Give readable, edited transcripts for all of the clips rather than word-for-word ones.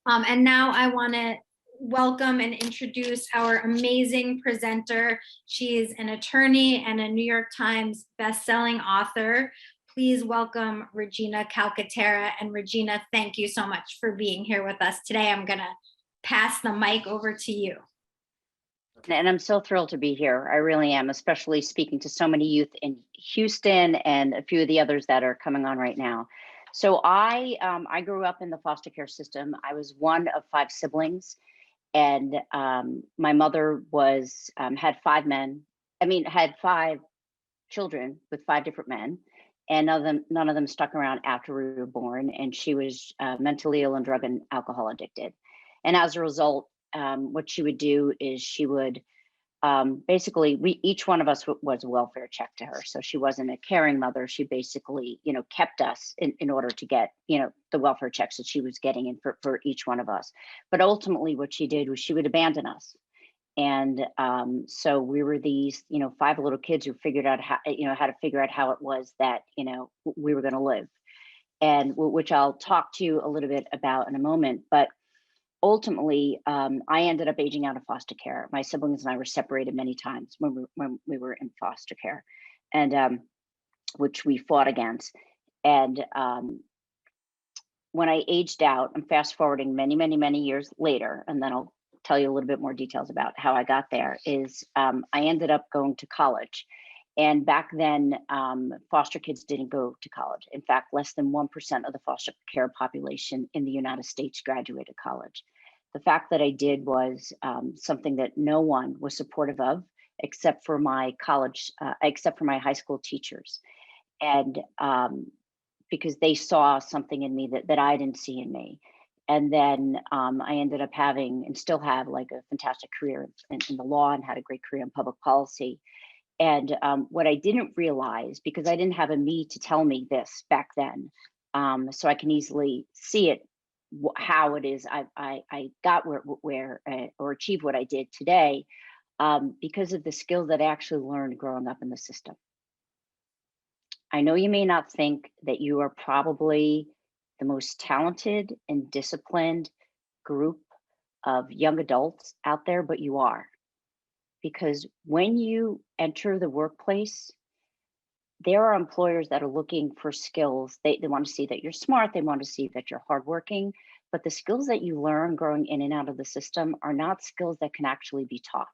And now I want to welcome and introduce our amazing presenter. She is an attorney and a New York Times bestselling author. Please welcome Regina Calcatera. And Regina, thank you so much for being here with us today. I'm going to pass the mic over to you. And I'm so thrilled to be here. I really am, especially speaking to so many youth in Houston and a few of the others that are coming on right now. So I grew up in the foster care system. I was one of 5 siblings, and my mother was had 5 children with 5 different men, and none of them stuck around after we were born. And she was mentally ill and drug and alcohol addicted. And as a result, what she would do is she would basically, each one of us was a welfare check to her. So she wasn't a caring mother. She basically, kept us in order to get, the welfare checks that she was getting in for each one of us. But ultimately what she did was she would abandon us. And so we were these, 5 little kids who figured out how to figure out how it was that, we were going to live, and which I'll talk to you a little bit about in a moment. But ultimately, I ended up aging out of foster care. My siblings and I were separated many times when we were in foster care, and which we fought against. And when I aged out, I'm fast forwarding many, many, many years later, and then I'll tell you a little bit more details about how I got there, is I ended up going to college. And back then, foster kids didn't go to college. In fact, less than 1% of the foster care population in the United States graduated college. The fact that I did was something that no one was supportive of, except for my high school teachers. And because they saw something in me that I didn't see in me. And then I ended up having, and still have, like a fantastic career in the law, and had a great career in public policy. And what I didn't realize, because I didn't have a me to tell me this back then, so I can easily see it, how it is I got where or achieved what I did today, because of the skills that I actually learned growing up in the system. I know you may not think that you are probably the most talented and disciplined group of young adults out there, but you are. Because when you enter the workplace, there are employers that are looking for skills. They want to see that you're smart. They want to see that you're hardworking. But the skills that you learn growing in and out of the system are not skills that can actually be taught.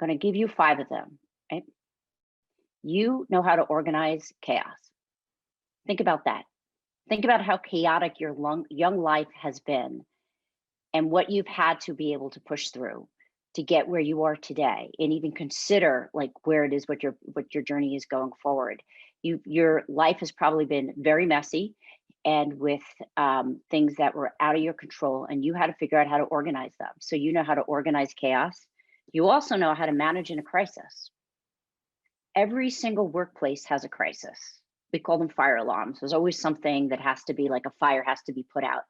I'm going to give you 5 of them. Right? You know how to organize chaos. Think about that. Think about how chaotic your young life has been, and what you've had to be able to push through to get where you are today, and even consider like where it is, what your journey is going forward. Your life has probably been very messy, and with things that were out of your control, and you had to figure out how to organize them. So you know how to organize chaos. You also know how to manage in a crisis. Every single workplace has a crisis. We call them fire alarms. There's always something that has to be, like a fire has to be put out.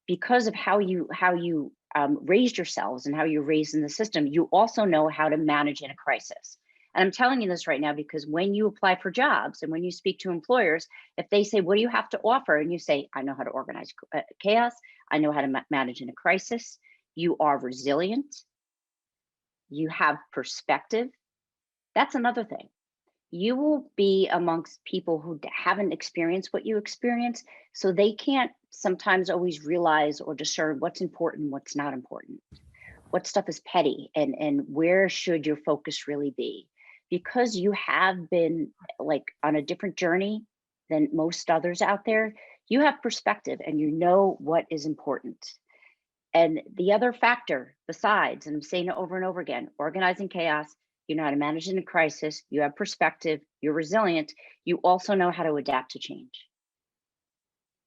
Because of how you raised yourselves and how you're raised in the system, you also know how to manage in a crisis. And I'm telling you this right now because when you apply for jobs and when you speak to employers, if they say, what do you have to offer? And you say, I know how to organize chaos. I know how to manage in a crisis. You are resilient. You have perspective. That's another thing. You will be amongst people who haven't experienced what you experience, so they can't sometimes always realize or discern what's important, what's not important, what stuff is petty, and where should your focus really be. Because you have been like on a different journey than most others out there, you have perspective and you know what is important. And the other factor besides, and I'm saying it over and over again, organizing chaos, you know how to manage in a crisis, you have perspective, you're resilient, you also know how to adapt to change.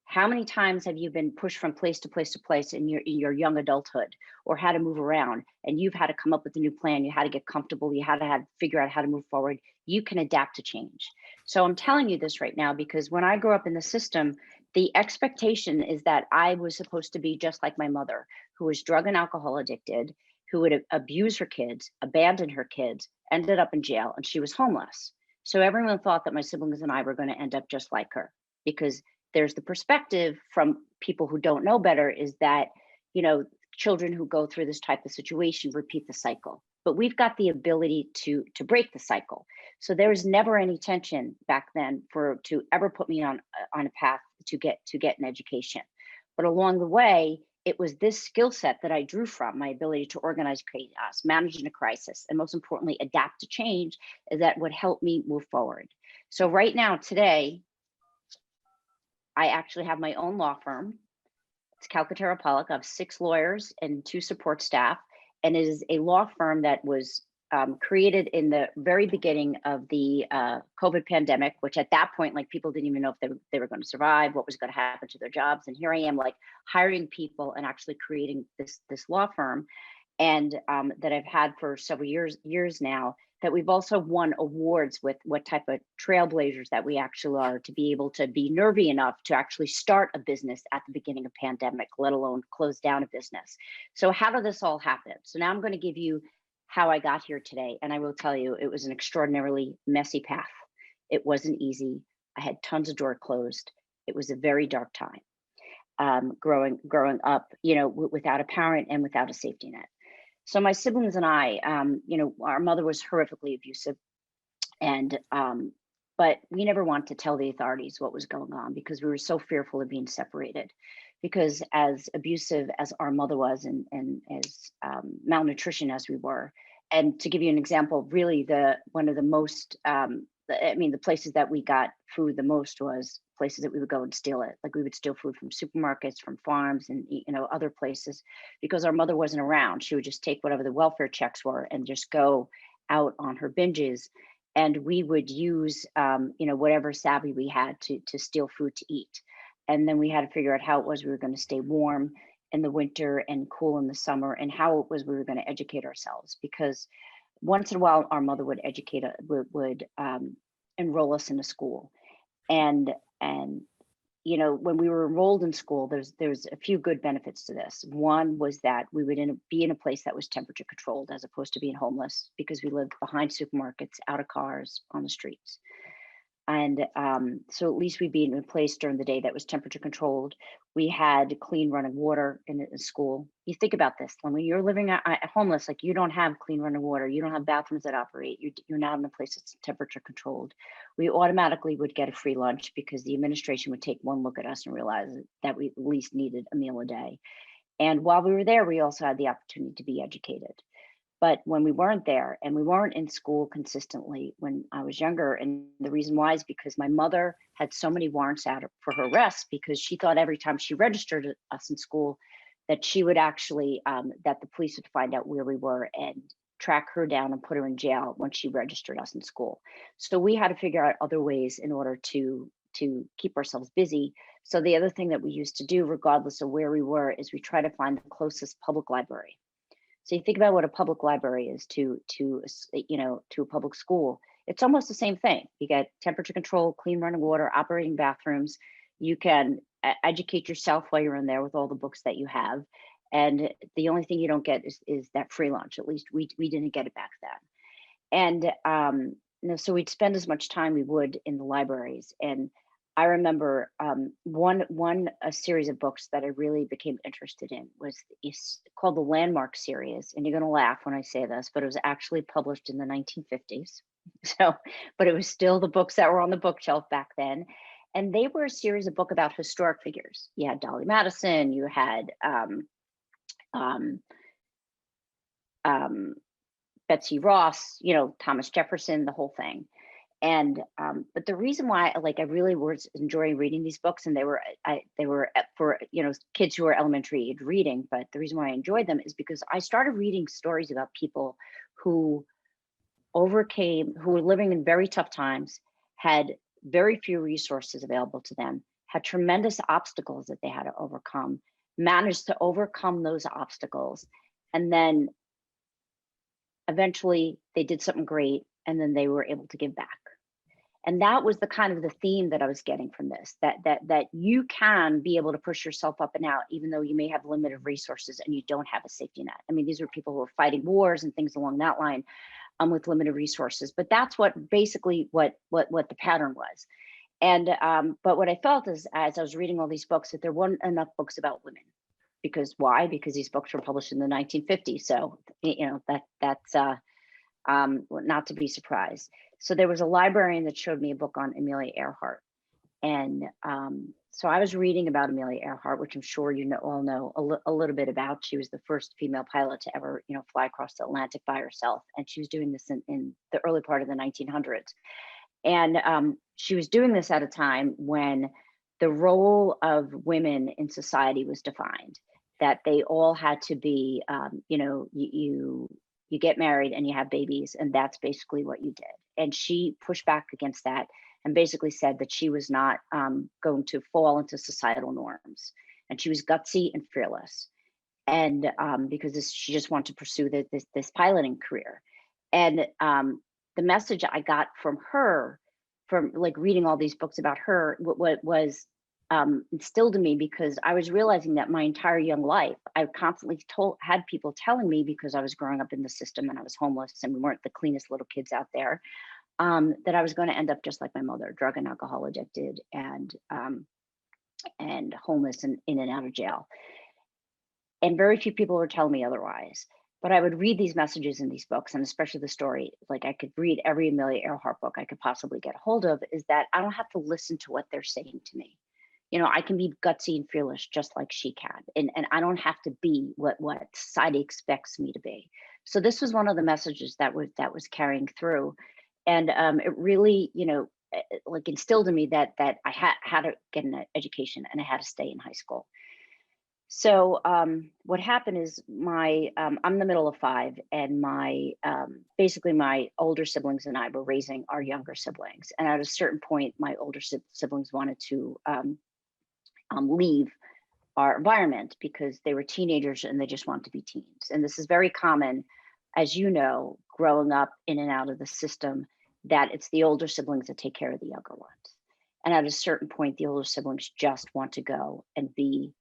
How many times have you been pushed from place to place to place in your young adulthood, or had to move around, and you've had to come up with a new plan, you had to get comfortable, you had to figure out how to move forward. You can adapt to change. So I'm telling you this right now because when I grew up in the system, the expectation is that I was supposed to be just like my mother, who was drug and alcohol addicted, who would abuse her kids, abandon her kids, ended up in jail, and she was homeless. So everyone thought that my siblings and I were going to end up just like her, because there's the perspective from people who don't know better is that, children who go through this type of situation repeat the cycle. But we've got the ability to break the cycle. So there was never any tension back then to ever put me on a path to get an education. But along the way, it was this skill set that I drew from, my ability to organize chaos, manage in a crisis, and most importantly, adapt to change, that would help me move forward. So right now, today, I actually have my own law firm. It's Calcatera Pollock. I have 6 lawyers and 2 support staff, and it is a law firm that was created in the very beginning of the COVID pandemic, which at that point, like, people didn't even know if they were going to survive, what was going to happen to their jobs. And here I am, like, hiring people and actually creating this law firm, and that I've had for several years now, that we've also won awards with what type of trailblazers that we actually are, to be able to be nervy enough to actually start a business at the beginning of pandemic, let alone close down a business. So how did this all happen? So now I'm going to give you how I got here today. And I will tell you, it was an extraordinarily messy path. It wasn't easy. I had tons of doors closed. It was a very dark time, growing up, without a parent and without a safety net. So my siblings and I, our mother was horrifically abusive, and but we never wanted to tell the authorities what was going on because we were so fearful of being separated. Because as abusive as our mother was, and as malnutrition as we were, and to give you an example, really one of the most, the places that we got food the most was places that we would go and steal it. Like, we would steal food from supermarkets, from farms, and other places, because our mother wasn't around. She would just take whatever the welfare checks were and just go out on her binges, and we would use whatever savvy we had to steal food to eat. And then we had to figure out how it was we were going to stay warm in the winter and cool in the summer, and how it was we were going to educate ourselves. Because once in a while, our mother would would enroll us in a school, and when we were enrolled in school, there's a few good benefits to this. One was that we would be in a place that was temperature controlled, as opposed to being homeless, because we lived behind supermarkets, out of cars, on the streets. And so at least we'd be in a place during the day that was temperature controlled. We had clean running water in school. You think about this, when you're living at homeless, like, you don't have clean running water, you don't have bathrooms that operate, you're not in a place that's temperature controlled. We automatically would get a free lunch, because the administration would take one look at us and realize that we at least needed a meal a day. And while we were there, we also had the opportunity to be educated. But when we weren't there, and we weren't in school consistently when I was younger, and the reason why is because my mother had so many warrants out for her arrest, because she thought every time she registered us in school that she would actually, that the police would find out where we were and track her down and put her in jail when she registered us in school. So we had to figure out other ways in order to keep ourselves busy. So the other thing that we used to do, regardless of where we were, is we try to find the closest public library. So you think about what a public library is to a public school. It's almost the same thing. You get temperature control, clean running water, operating bathrooms. You can educate yourself while you're in there with all the books that you have. And the only thing you don't get is that free lunch. At least we didn't get it back then. And so we'd spend as much time we would in the libraries. And I remember a series of books that I really became interested in is called the Landmark series. And you're going to laugh when I say this, but it was actually published in the 1950s. So, but it was still the books that were on the bookshelf back then. And they were a series of books about historic figures. You had Dolly Madison, you had Betsy Ross, Thomas Jefferson, the whole thing. And but the reason why, I really was enjoying reading these books, and they were for kids who are elementary age reading. But the reason why I enjoyed them is because I started reading stories about people who were living in very tough times, had very few resources available to them, had tremendous obstacles that they had to overcome, managed to overcome those obstacles, and then eventually they did something great, and then they were able to give back. And that was the kind of the theme that I was getting from this, that you can be able to push yourself up and out, even though you may have limited resources and you don't have a safety net. I mean, these were people who were fighting wars and things along that line, with limited resources. But that's what basically what the pattern was. And but what I felt is, as I was reading all these books, that there weren't enough books about women. Because why? Because these books were published in the 1950s. So that's not to be surprised. So there was a librarian that showed me a book on Amelia Earhart. And so I was reading about Amelia Earhart, which I'm sure you all know a little bit about. She was the first female pilot to ever, fly across the Atlantic by herself. And she was doing this in the early part of the 1900s. And she was doing this at a time when the role of women in society was defined, that they all had to be, you get married and you have babies, and that's basically what you did. And she pushed back against that and basically said that she was not going to fall into societal norms. And she was gutsy and fearless. And because she just wanted to pursue this piloting career. And the message I got from her, from like reading all these books about her, what was instilled in me, because I was realizing that my entire young life, I constantly had people telling me, because I was growing up in the system and I was homeless and we weren't the cleanest little kids out there, that I was going to end up just like my mother, drug and alcohol addicted, and homeless and in and out of jail. And very few people were telling me otherwise. But I would read these messages in these books, and especially the story, like I could read every Amelia Earhart book I could possibly get a hold of, is that I don't have to listen to what they're saying to me. I can be gutsy and fearless just like she can. And I don't have to be what society expects me to be. So this was one of the messages that was carrying through. And it really, like instilled in me that I had to get an education and I had to stay in high school. So what happened is I'm the middle of five, and basically my older siblings and I were raising our younger siblings. And at a certain point, my older siblings wanted to leave our environment because they were teenagers and they just wanted to be teens. And this is very common, as you know, growing up in and out of the system, that it's the older siblings that take care of the younger ones. And at a certain point, the older siblings just want to go and be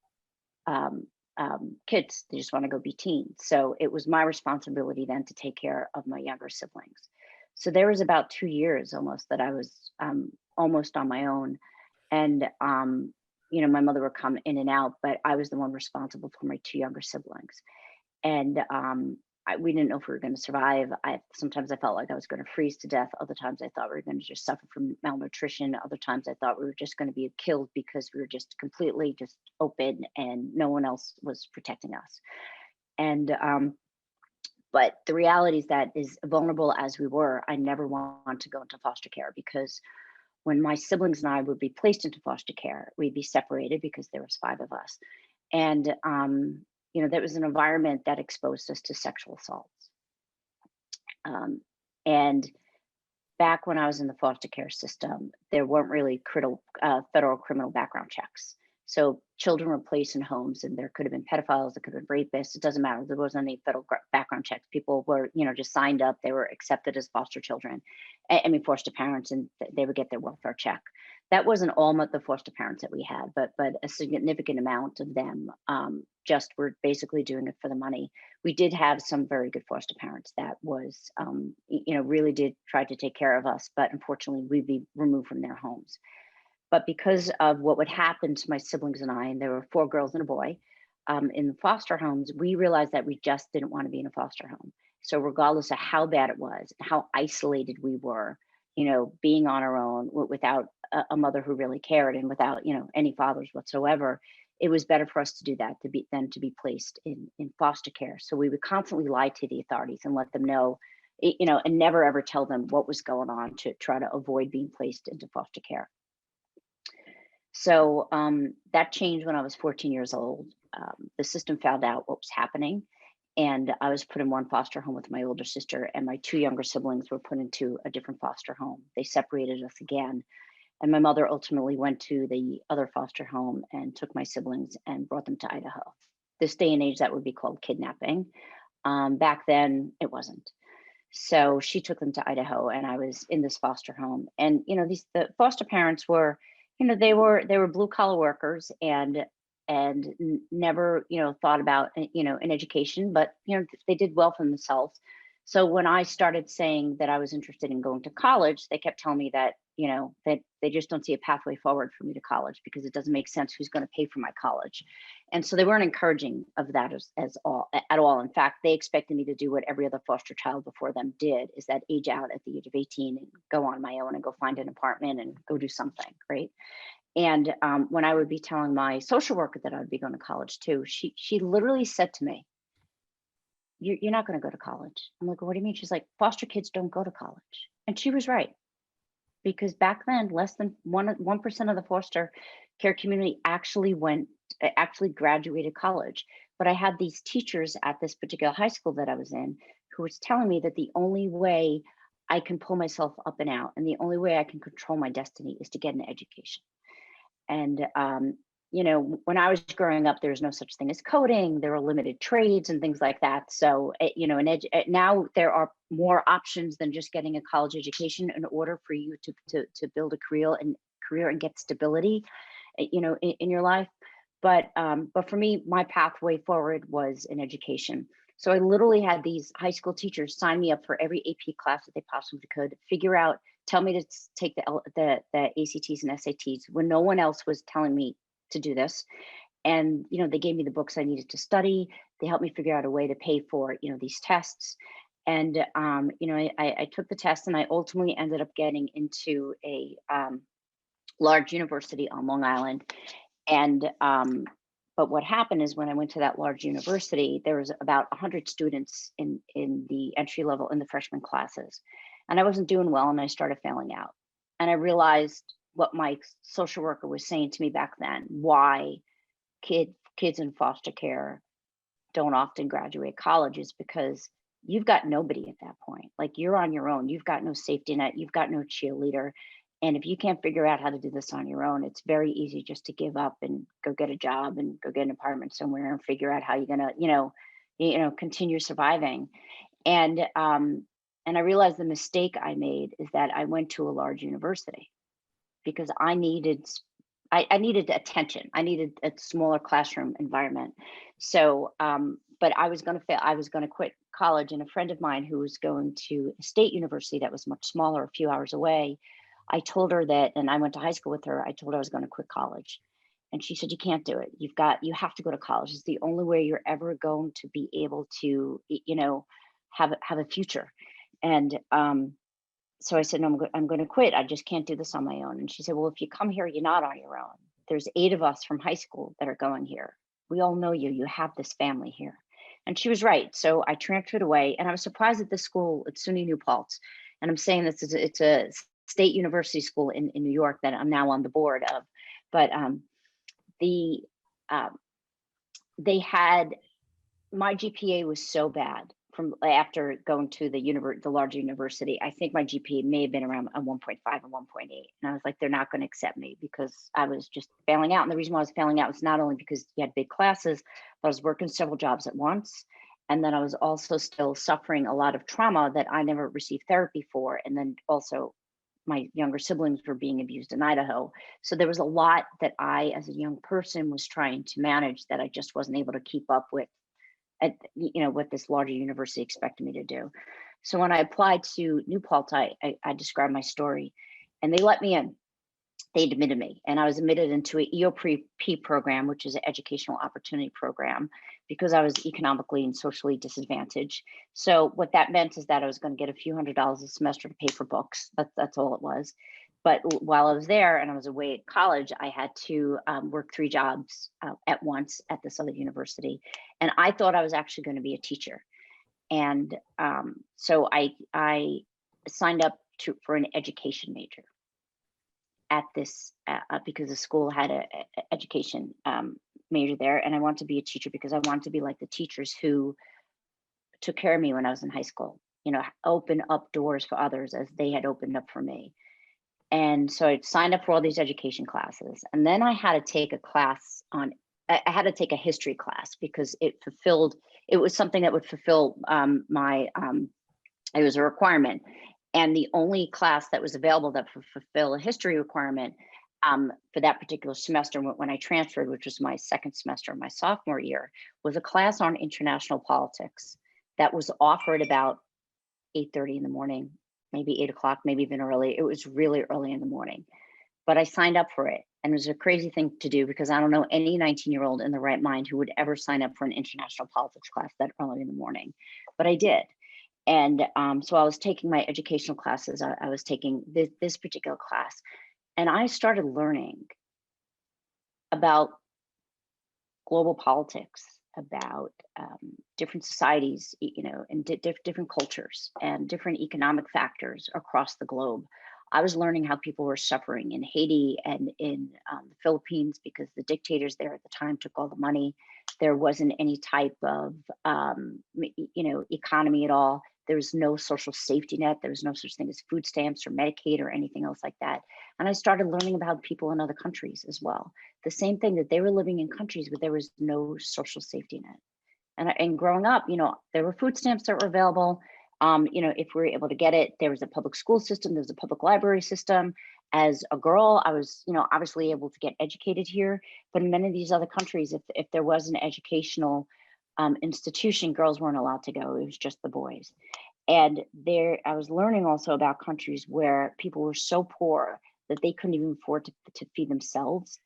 kids. They just want to go be teens. So it was my responsibility then to take care of my younger siblings. So there was about 2 years almost that I was almost on my own. And my mother would come in and out, but I was the one responsible for my 2 younger siblings. And we didn't know if we were going to survive. Sometimes I felt like I was going to freeze to death. Other times I thought we were going to just suffer from malnutrition. Other times I thought we were just going to be killed because we were just completely just open and no one else was protecting us. And but the reality is that, as vulnerable as we were, I never want to go into foster care, because when my siblings and I would be placed into foster care, we'd be separated because there was 5 of us. And that was an environment that exposed us to sexual assaults. And back when I was in the foster care system, there weren't really federal criminal background checks. So children were placed in homes, and there could have been pedophiles, there could have been rapists. It doesn't matter. There wasn't any federal background checks. People were, just signed up. They were accepted as foster children. Foster parents, and they would get their welfare check. That wasn't all the foster parents that we had, but a significant amount of them just were basically doing it for the money. We did have some very good foster parents that was, really did try to take care of us, but unfortunately we'd be removed from their homes. But because of what would happen to my siblings and I, and there were 4 girls and a boy in the foster homes, we realized that we just didn't want to be in a foster home. So regardless of how bad it was, how isolated we were, being on our own without a mother who really cared, and without, any fathers whatsoever, it was better for us to do that than to be placed in foster care. So we would constantly lie to the authorities and let them know, and never ever tell them what was going on, to try to avoid being placed into foster care. So that changed when I was 14 years old. The system found out what was happening, and I was put in one foster home with my older sister, and my 2 younger siblings were put into a different foster home. They separated us again, and my mother ultimately went to the other foster home and took my siblings and brought them to Idaho. This day and age, that would be called kidnapping. Back then, it wasn't. So she took them to Idaho, and I was in this foster home. And the foster parents were, they were blue collar workers, and never thought about an education, but they did well for themselves. So when I started saying that I was interested in going to college, they kept telling me that, that they just don't see a pathway forward for me to college because it doesn't make sense who's going to pay for my college. And so they weren't encouraging of that at all. In fact, they expected me to do what every other foster child before them did, is that age out at the age of 18 and go on my own and go find an apartment and go do something, right? And when I would be telling my social worker that I would be going to college too, she literally said to me, you're not going to go to college. I'm like, what do you mean? She's like, foster kids don't go to college. And she was right. Because back then, less than 1% of the foster care community actually graduated college. But I had these teachers at this particular high school that I was in who was telling me that the only way I can pull myself up and out and the only way I can control my destiny is to get an education. And when I was growing up, there was no such thing as coding. There were limited trades and things like that. So, now there are more options than just getting a college education in order for you to build a career and get stability, in your life. But for me, my pathway forward was an education. So I literally had these high school teachers sign me up for every AP class that they possibly could, tell me to take the ACTs and SATs when no one else was telling me to do this. And they gave me the books I needed to study. They helped me figure out a way to pay for these tests. And I took the test and I ultimately ended up getting into a large university on Long Island. And but what happened is when I went to that large university, there was about 100 students in the entry level, in the freshman classes. And I wasn't doing well and I started failing out. And I realized what my social worker was saying to me back then, why kids in foster care don't often graduate college, is because you've got nobody at that point. Like, you're on your own. You've got no safety net. You've got no cheerleader. And if you can't figure out how to do this on your own, it's very easy just to give up and go get a job and go get an apartment somewhere and figure out how you're gonna, continue surviving. And I realized the mistake I made is that I went to a large university because I needed attention. I needed a smaller classroom environment. So, but I was going to fail. I was going to quit college. And a friend of mine who was going to a state university that was much smaller, a few hours away, I told her that, and I went to high school with her. I told her I was going to quit college. And she said, you can't do it. You have to go to college. It's the only way you're ever going to be able to, have a future. And, so I said, no, I'm going to quit. I just can't do this on my own. And she said, well, if you come here, you're not on your own. There's 8 of us from high school that are going here. We all know you. You have this family here. And she was right. So I transferred away, and I was surprised at this school at SUNY New Paltz. And I'm saying it's a state university school in New York that I'm now on the board of. But they had, my GPA was so bad from after going to the larger university. I think my GPA may have been around a 1.5 and 1.8. And I was like, they're not going to accept me because I was just failing out. And the reason why I was failing out was not only because you had big classes, but I was working several jobs at once. And then I was also still suffering a lot of trauma that I never received therapy for. And then also my younger siblings were being abused in Idaho. So there was a lot that I, as a young person, was trying to manage that I just wasn't able to keep up with what this larger university expected me to do. So when I applied to New Paltz, I described my story, and they let me in. They admitted me, and I was admitted into an Eop program, which is an educational opportunity program, because I was economically and socially disadvantaged. So what that meant is that I was going to get a few $100s a semester to pay for books. That's all it was. But while I was there and I was away at college, I had to work 3 jobs at once at this other university. And I thought I was actually going to be a teacher. And so I signed up for an education major at this because the school had a education major there. And I wanted to be a teacher because I wanted to be like the teachers who took care of me when I was in high school, open up doors for others as they had opened up for me. And so I signed up for all these education classes. And then I had to take I had to take a history class because it was something that would fulfill it was a requirement. And the only class that was available that would fulfill a history requirement for that particular semester when I transferred, which was my second semester of my sophomore year, was a class on international politics that was offered about 8:30 in the morning, maybe 8 o'clock, maybe even early. It was really early in the morning, but I signed up for it. And it was a crazy thing to do because I don't know any 19-year-old in the right mind who would ever sign up for an international politics class that early in the morning, but I did. And so I was taking my educational classes. I was taking this particular class, and I started learning about global politics, about different societies, you know, and different cultures and different economic factors across the globe. I was learning how people were suffering in Haiti and in the Philippines because the dictators there at the time took all the money. There wasn't any type of, you know, economy at all. There was no social safety net. There was no such thing as food stamps or Medicaid or anything else like that. And I started learning about people in other countries as well. The same thing, that they were living in countries where there was no social safety net. And growing up, you know, there were food stamps that were available. You know, if we were able to get it, there was a public school system, there was a public library system. As a girl, I was, you know, obviously able to get educated here. But in many of these other countries, if there was an educational institution, girls weren't allowed to go. It was just the boys. And there, I was learning also about countries where people were so poor that they couldn't even afford to feed themselves,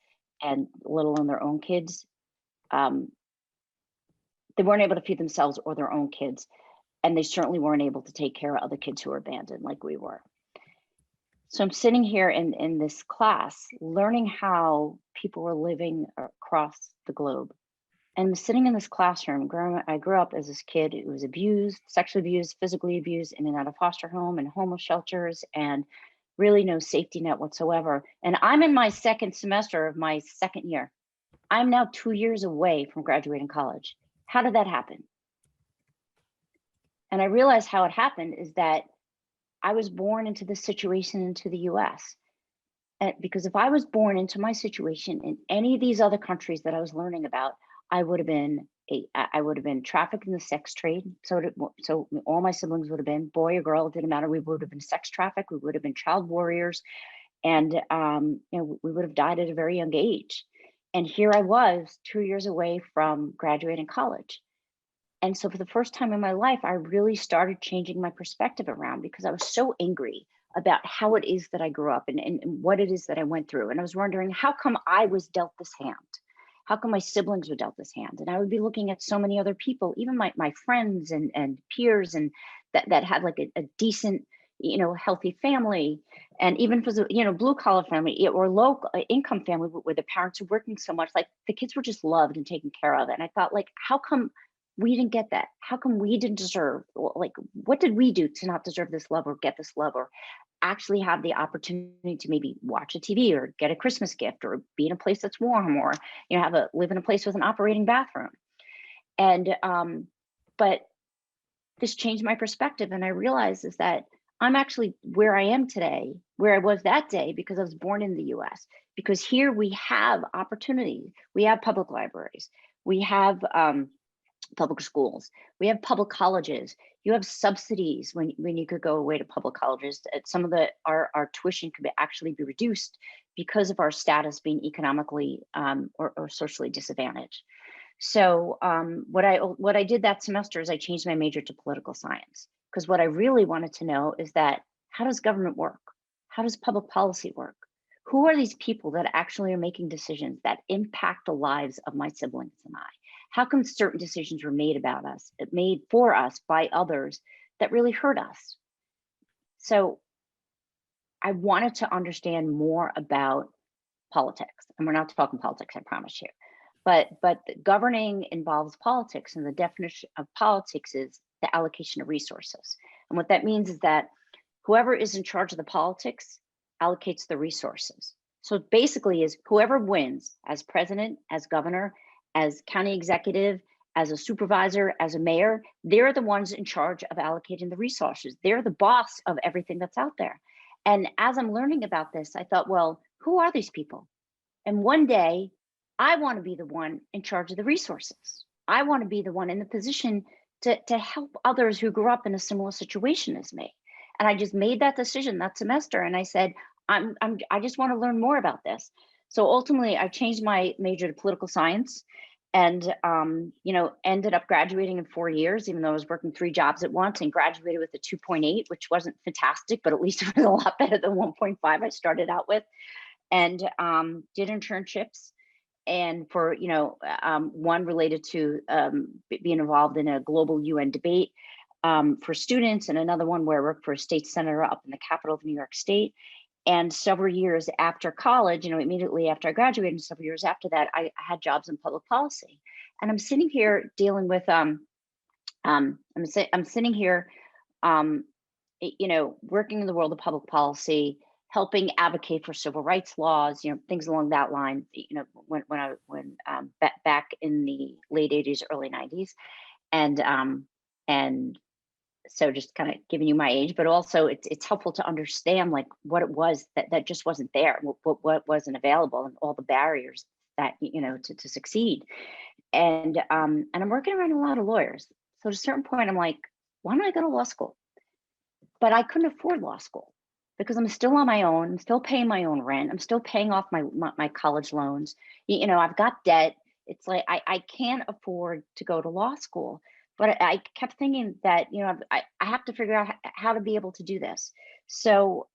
and let alone their own kids. They weren't able to feed themselves or their own kids. And they certainly weren't able to take care of other kids who were abandoned like we were. So I'm sitting here in this class, learning how people were living across the globe. And I'm sitting in this classroom. I grew up as this kid who was abused, sexually abused, physically abused, in and out of foster home and homeless shelters, and really no safety net whatsoever. And I'm in my second semester of my second year. I'm now 2 years away from graduating college. How did that happen? And I realized how it happened is that I was born into this situation into the US. And because if I was born into my situation in any of these other countries that I was learning about, I would have been trafficked in the sex trade. So all my siblings would have been, boy or girl, it didn't matter. We would have been sex trafficked. We would have been child warriors, and you know, we would have died at a very young age. And here I was 2 years away from graduating college. And so for the first time in my life, I really started changing my perspective around, because I was so angry about how it is that I grew up and what it is that I went through. And I was wondering, how come I was dealt this hand? How come my siblings were dealt this hand? And I would be looking at so many other people, even my friends and peers, and that had like a decent, you know, healthy family. And even for the, you know, blue collar family or low income family where the parents are working so much, like the kids were just loved and taken care of. And I thought, like, how come we didn't get that? How come we didn't deserve, like, what did we do to not deserve this love or get this love, or actually have the opportunity to maybe watch a TV or get a Christmas gift or be in a place that's warm, or, you know, live in a place with an operating bathroom? And but this changed my perspective, and I realized is that I'm actually where I am today, where I was that day, because I was born in the US. Because here we have opportunity. We have public libraries. We have public schools. We have public colleges. You have subsidies when you could go away to public colleges. Some of our tuition could actually be reduced because of our status being economically or socially disadvantaged. So what I did that semester is I changed my major to political science, because what I really wanted to know is that, how does government work? How does public policy work? Who are these people that actually are making decisions that impact the lives of my siblings and I? How come certain decisions were made about us, made for us by others that really hurt us? So I wanted to understand more about politics, and we're not talking politics, I promise you. But governing involves politics, and the definition of politics is the allocation of resources. And what that means is that whoever is in charge of the politics allocates the resources. So it basically is whoever wins as president, as governor, as county executive, as a supervisor, as a mayor, they're the ones in charge of allocating the resources. They're the boss of everything that's out there. And as I'm learning about this, I thought, well, who are these people? And one day, I want to be the one in charge of the resources. I want to be the one in the position to help others who grew up in a similar situation as me. And I just made that decision that semester. And I said, I just want to learn more about this. So ultimately, I changed my major to political science. and ended up graduating in 4 years, even though I was working 3 jobs at once, and graduated with a 2.8, which wasn't fantastic, but at least it was a lot better than 1.5 I started out with. And did internships, and for one related to being involved in a global UN debate for students, and another one where I worked for a state senator up in the capital of New York State. And several years after college, immediately after I graduated, and several years after that, I had jobs in public policy. And I'm sitting here dealing with I'm sitting here working in the world of public policy, helping advocate for civil rights laws, things along that line. Back in the late '80s, early '90s, and so just kind of giving you my age, but also it's helpful to understand like what it was that just wasn't there, what wasn't available, and all the barriers that to succeed. And I'm working around a lot of lawyers. So at a certain point, I'm like, why don't I go to law school? But I couldn't afford law school because I'm still on my own. I'm still paying my own rent. I'm still paying off my college loans. I've got debt. It's like I can't afford to go to law school. But I kept thinking that I have to figure out how to be able to do this. So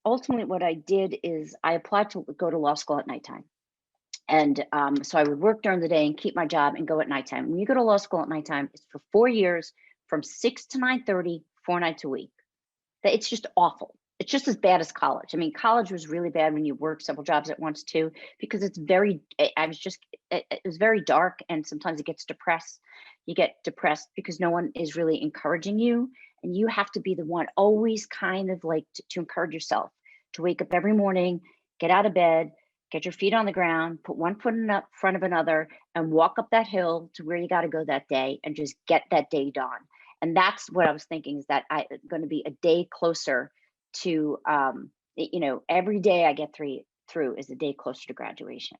ultimately, what I did is I applied to go to law school at nighttime. And so I would work during the day and keep my job and go at nighttime. When you go to law school at nighttime, it's for 4 years, from 6 to 9:30, 4 nights a week. It's just awful. It's just as bad as college. I mean, college was really bad when you work several jobs at once too, because it's very, it was very dark, and sometimes it gets depressed. You get depressed because no one is really encouraging you, and you have to be the one always kind of like to encourage yourself to wake up every morning, get out of bed, get your feet on the ground, put one foot in front of another, and walk up that hill to where you got to go that day, and just get that day done. And that's what I was thinking, is that I'm going to be a day closer to, every day I get through is a day closer to graduation.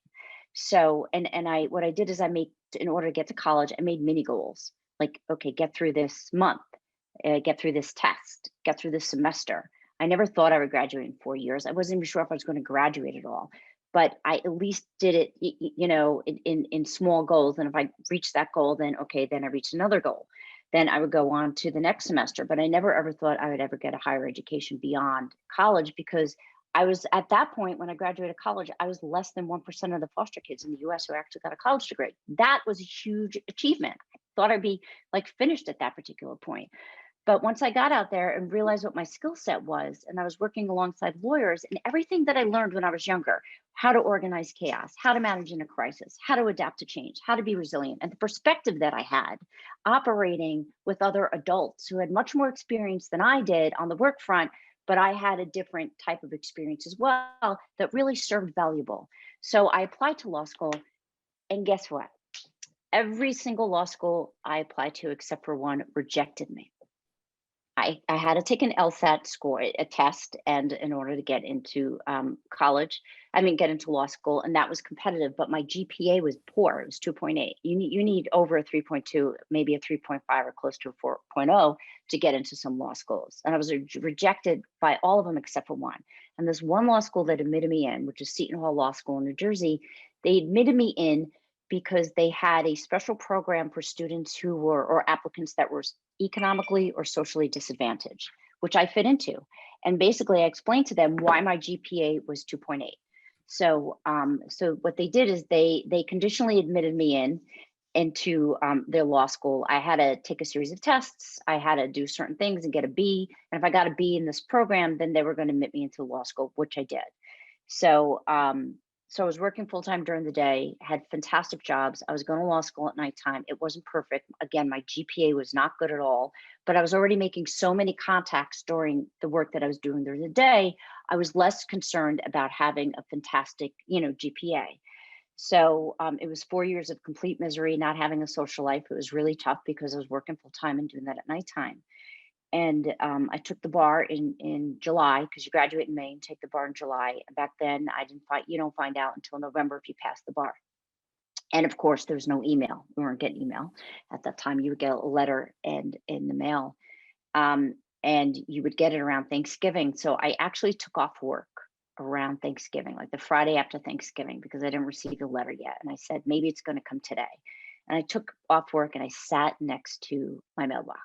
So, what I did is in order to get to college, I made mini goals. Like, okay, get through this month, get through this test, get through this semester. I never thought I would graduate in 4 years. I wasn't even sure if I was going to graduate at all, but I at least did it, in small goals. And if I reached that goal, then okay, then I reached another goal. Then I would go on to the next semester. But I never ever thought I would ever get a higher education beyond college, because I was at that point when I graduated college, I was less than 1% of the foster kids in the US who actually got a college degree. That was a huge achievement. I thought I'd be like finished at that particular point. But once I got out there and realized what my skill set was, and I was working alongside lawyers, and everything that I learned when I was younger, how to organize chaos, how to manage in a crisis, how to adapt to change, how to be resilient, and the perspective that I had operating with other adults who had much more experience than I did on the work front, but I had a different type of experience as well that really served valuable. So I applied to law school, and guess what? Every single law school I applied to, except for one, rejected me. I had to take an LSAT score, a test, and in order to get into get into law school, and that was competitive. But my GPA was poor; it was 2.8. You need over a 3.2, maybe a 3.5, or close to a 4.0 to get into some law schools. And I was rejected by all of them except for one. And this one law school that admitted me in, which is Seton Hall Law School in New Jersey, they admitted me in because they had a special program for students who were, or applicants that were, economically or socially disadvantaged, which I fit into. And basically I explained to them why my GPA was 2.8. So what they did is they conditionally admitted me into their law school. I had to take a series of tests. I had to do certain things and get a B. And if I got a B in this program, then they were going to admit me into law school, which I did. So I was working full time during the day, had fantastic jobs. I was going to law school at nighttime. It wasn't perfect. Again, my GPA was not good at all, but I was already making so many contacts during the work that I was doing during the day. I was less concerned about having a fantastic, GPA. So it was 4 years of complete misery, not having a social life. It was really tough because I was working full time and doing that at nighttime. And I took the bar in July, because you graduate in May and take the bar in July. And back then, you don't find out until November if you pass the bar. And of course, there was no email. We weren't getting email at that time. You would get a letter and in the mail, and you would get it around Thanksgiving. So I actually took off work around Thanksgiving, like the Friday after Thanksgiving, because I didn't receive the letter yet. And I said, maybe it's going to come today. And I took off work and I sat next to my mailbox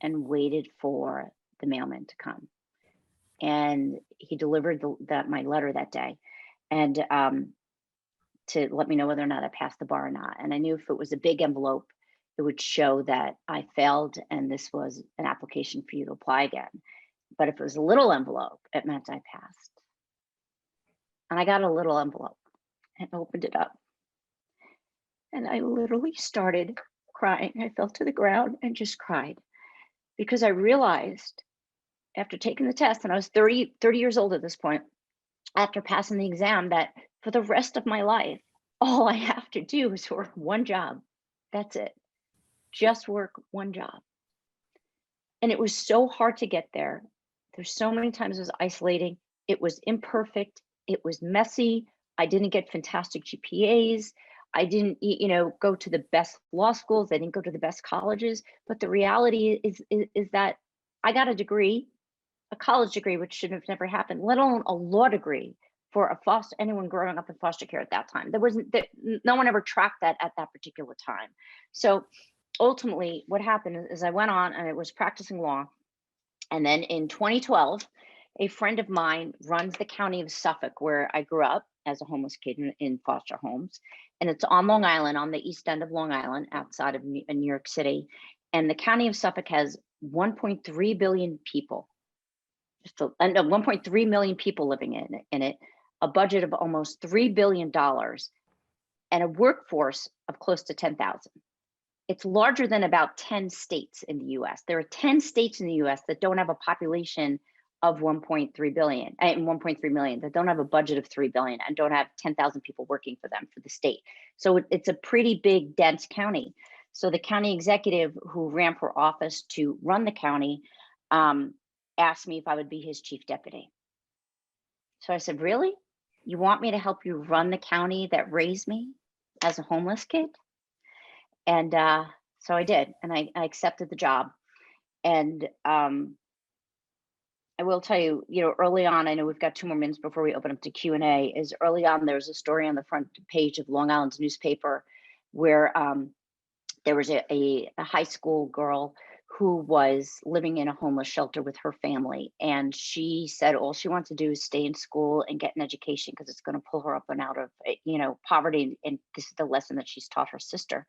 and waited for the mailman to come. And he delivered my letter that day, and to let me know whether or not I passed the bar or not. And I knew if it was a big envelope, it would show that I failed and this was an application for you to apply again. But if it was a little envelope, it meant I passed. And I got a little envelope and opened it up. And I literally started crying. I fell to the ground and just cried, because I realized after taking the test, and I was 30 years old at this point, after passing the exam, that for the rest of my life, all I have to do is work one job. That's it. Just work one job. And it was so hard to get there. There's so many times it was isolating. It was imperfect. It was messy. I didn't get fantastic GPAs. I didn't, go to the best law schools. I didn't go to the best colleges. But the reality is that I got a degree, a college degree, which should have never happened, let alone a law degree for anyone growing up in foster care at that time. No one ever tracked that at that particular time. So ultimately what happened is I went on and I was practicing law. And then in 2012, a friend of mine runs the county of Suffolk, where I grew up as a homeless kid in foster homes. And it's on Long Island, on the east end of Long Island, outside of New York City. And the county of Suffolk has 1.3 billion people. 1.3 million people living in it, a budget of almost $3 billion, and a workforce of close to 10,000. It's larger than about 10 states in the US. There are 10 states in the US that don't have a population of 1.3 million, that don't have a budget of 3 billion and don't have 10,000 people working for them for the state. So it's a pretty big, dense county. So the county executive who ran for office to run the county asked me if I would be his chief deputy. So I said, really? You want me to help you run the county that raised me as a homeless kid? And so I did, and I accepted the job. And I will tell you, early on, I know we've got 2 more minutes before we open up to Q&A, is early on, there was a story on the front page of Long Island's newspaper where there was a high school girl who was living in a homeless shelter with her family. And she said all she wants to do is stay in school and get an education, because it's going to pull her up and out of, poverty. And this is the lesson that she's taught her sister.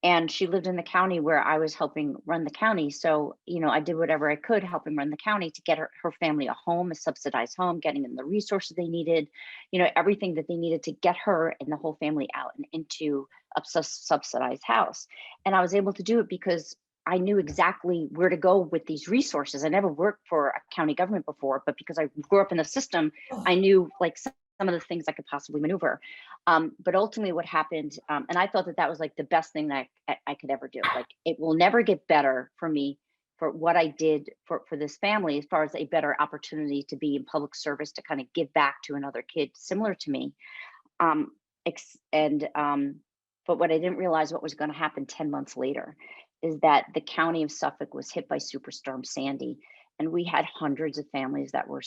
And she lived in the county where I was helping run the county. So, I did whatever I could helping run the county to get her family a home, a subsidized home, getting them the resources they needed, everything that they needed to get her and the whole family out and into a subsidized house. And I was able to do it because I knew exactly where to go with these resources. I never worked for a county government before, but because I grew up in the system, I knew some of the things I could possibly maneuver. But ultimately what happened, and I thought that was like the best thing that I could ever do. Like, it will never get better for me for what I did for this family, as far as a better opportunity to be in public service, to kind of give back to another kid similar to me. But what I didn't realize what was going to happen 10 months later is that the county of Suffolk was hit by Superstorm Sandy, and we had hundreds of families that were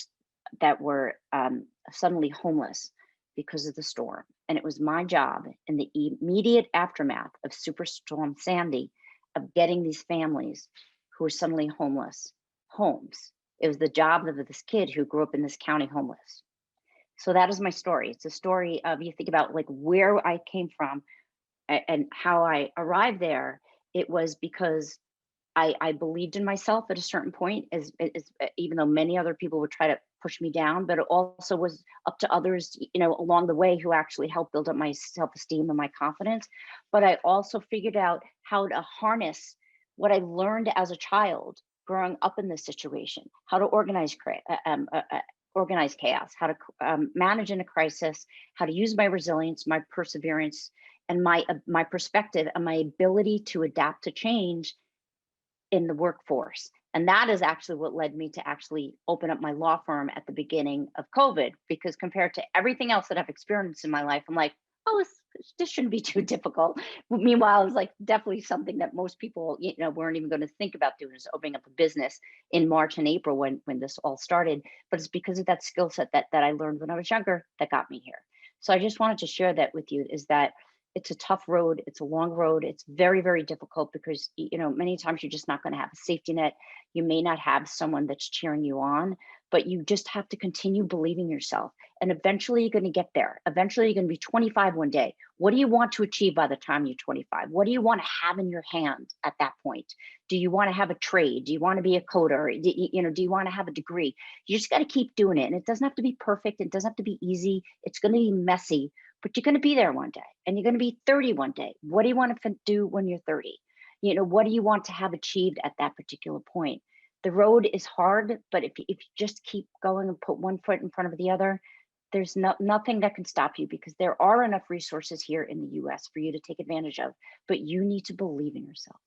suddenly homeless because of the storm. And it was my job in the immediate aftermath of Superstorm Sandy of getting these families who were suddenly homeless homes. It was the job of this kid who grew up in this county homeless. So that is my story. It's a story of, you think about like where I came from and how I arrived there. It was because I believed in myself at a certain point, as even though many other people would try to push me down, but it also was up to others, along the way, who actually helped build up my self-esteem and my confidence. But I also figured out how to harness what I learned as a child growing up in this situation, how to organize chaos, how to manage in a crisis, how to use my resilience, my perseverance, and my perspective and my ability to adapt to change in the workforce. And that is actually what led me to actually open up my law firm at the beginning of COVID, because compared to everything else that I've experienced in my life, I'm like, oh, this shouldn't be too difficult. Meanwhile, it's like definitely something that most people, weren't even going to think about doing, is opening up a business in March and April when this all started. But it's because of that skill set that I learned when I was younger that got me here. So I just wanted to share that with you, is that it's a tough road. It's a long road. It's very, very difficult because, many times you're just not going to have a safety net. You may not have someone that's cheering you on, but you just have to continue believing yourself. And eventually you're going to get there. Eventually you're going to be 25 one day. What do you want to achieve by the time you're 25? What do you want to have in your hand at that point? Do you want to have a trade? Do you want to be a coder? Do you want to have a degree? You just got to keep doing it. And it doesn't have to be perfect. It doesn't have to be easy. It's going to be messy, but you're going to be there one day, and you're going to be 30 one day. What do you want to do when you're 30? What do you want to have achieved at that particular point? The road is hard, but if you just keep going and put one foot in front of the other, there's nothing that can stop you, because there are enough resources here in the US for you to take advantage of, but you need to believe in yourself.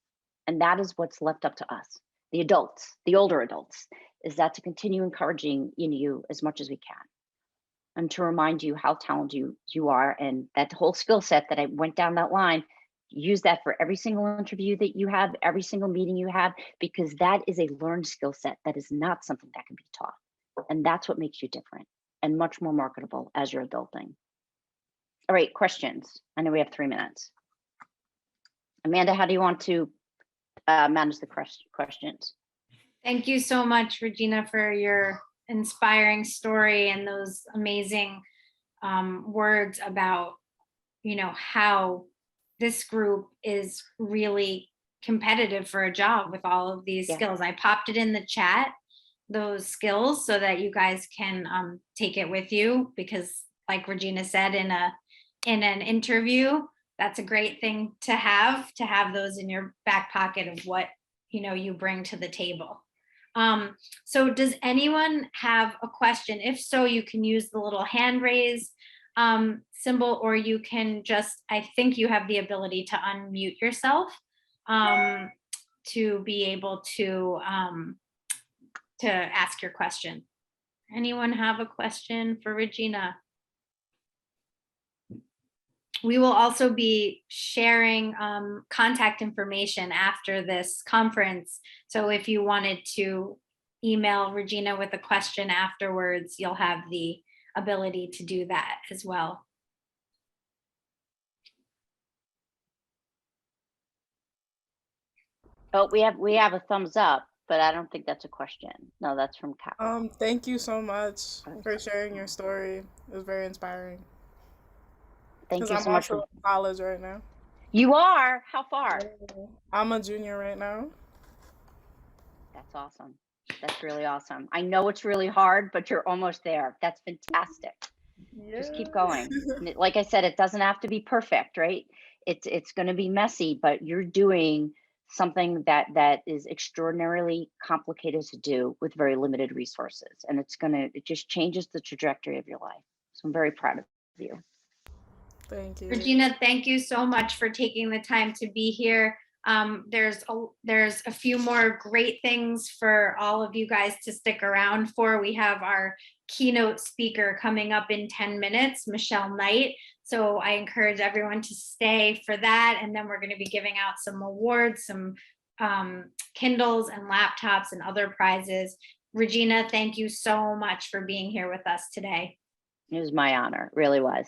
And that is what's left up to us, the adults, the older adults, is that to continue encouraging you as much as we can, and to remind you how talented you are, and that whole skill set that I went down that line, use that for every single interview that you have, every single meeting you have, because that is a learned skill set. That is not something that can be taught. And that's what makes you different and much more marketable as you're adulting. All right, questions. I know we have 3 minutes. Amanda, how do you want to manage the questions? Thank you so much, Regina, for your inspiring story and those amazing words about, how this group is really competitive for a job with all of these skills. I popped it in the chat, those skills, so that you guys can take it with you, because like Regina said, in an interview, that's a great thing to have those in your back pocket of what you bring to the table. So does anyone have a question? If so, you can use the little hand raise symbol, or you can just, I think you have the ability to unmute yourself to be able to ask your question. Anyone have a question for Regina? We will also be sharing contact information after this conference. So if you wanted to email Regina with a question afterwards, you'll have the ability to do that as well. Oh, we have a thumbs up, but I don't think that's a question. No, that's from Cal. Thank you so much for sharing your story. It was very inspiring. Thank you I'm so much also in college right now. You are? How far? I'm a junior right now. That's awesome. That's really awesome. I know it's really hard, but you're almost there. That's fantastic. Yeah. Just keep going. Like I said, it doesn't have to be perfect, right? It's going to be messy, but you're doing something that is extraordinarily complicated to do with very limited resources, and it just changes the trajectory of your life. So I'm very proud of you. Thank you, Regina. Thank you so much for taking the time to be here. There's a few more great things for all of you guys to stick around for. We have our keynote speaker coming up in 10 minutes, Michelle Knight. So I encourage everyone to stay for that. And then we're going to be giving out some awards, some Kindles and laptops and other prizes. Regina, thank you so much for being here with us today. It was my honor. It really was.